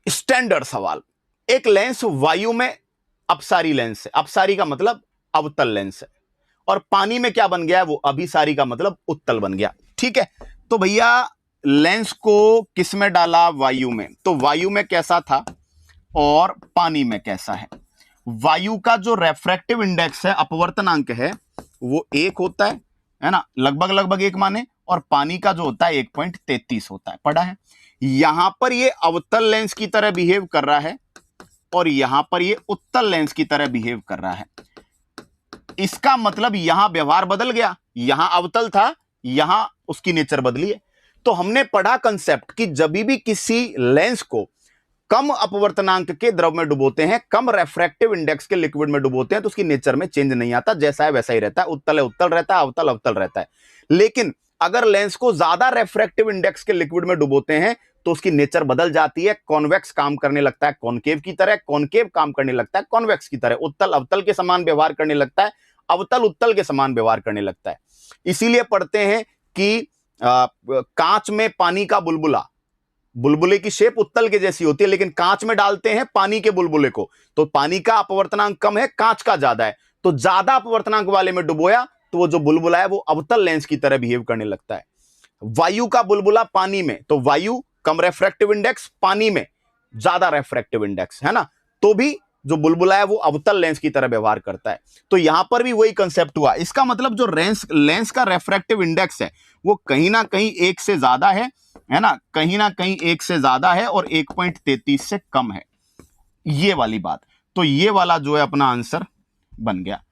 Standard सवाल, एक lens वायु में अपसारी लेंस है, अपसारी का मतलब अवतल लेंस है, और पानी में क्या बन गया है, वो अभिसारी का मतलब उत्तल बन गया। ठीक है, तो भैया लेंस को किस में डाला, वायु में, तो वायु में कैसा था और पानी में कैसा है। वायु का जो रेफ्रैक्टिव इंडेक्स है, अपवर्तनांक है, वो 1 होता है ना, लगभग लगभग 1 माने, और पानी का जो होता है 1.33 होता है, पढ़ा है। यहां पर ये अवतल लेंस की तरह बिहेव कर रहा है और यहां पर ये उत्तल लेंस की तरह बिहेव कर रहा है। इसका मतलब यहां व्यवहार बदल गया, यहां अवतल था, यहां उसकी नेचर बदली है। तो हमने पढ़ा कंसेप्ट कि जब भी किसी लेंस को कम अपवर्तनांक के द्रव में डुबोते हैं, कम रेफ्रैक्टिव इंडेक्स के लिक्विड में डुबोते हैं, तो उसकी नेचर में चेंज नहीं आता, जैसा है वैसा ही रहता है, उत्तल है उत्तल रहता है, अवतल अवतल रहता है। लेकिन अगर लेंस को ज्यादा रेफ्रैक्टिव इंडेक्स के लिक्विड में डुबोते हैं तो उसकी नेचर बदल जाती है, कॉन्वेक्स काम करने लगता है कॉनकेव की तरह, कॉनकेव काम करने लगता है कॉन्वेक्स की तरह, उत्तल अवतल के समान व्यवहार करने लगता है, अवतल उत्तल के समान व्यवहार करने लगता है। इसीलिए पढ़ते हैं कि कांच में पानी का बुलबुला, बुलबुले की शेप उत्तल के जैसी होती है, लेकिन कांच में डालते हैं पानी के बुलबुले को, तो पानी का अपवर्तनांक कम है, कांच का ज्यादा है, तो ज्यादा अपवर्तनांक वाले में डुबोया तो वो जो बुलबुला है वो अवतल लेंस की तरह बिहेव करने लगता है। वायु का बुलबुला पानी में, तो वायु कम रेफ्रैक्टिव इंडेक्स, पानी में ज्यादा रेफ्रैक्टिव इंडेक्स, है ना, तो भी जो बुलबुला है वो अवतल लेंस की तरह व्यवहार करता है। तो यहां पर भी वही कंसेप्ट हुआ। इसका मतलब जो लेंस का रेफ्रैक्टिव इंडेक्स है वो कहीं ना कहीं 1 से ज्यादा है ना, कहीं ना कहीं 1 से ज्यादा है और 1.33 से कम है, ये वाली बात। तो ये वाला जो है अपना आंसर बन गया।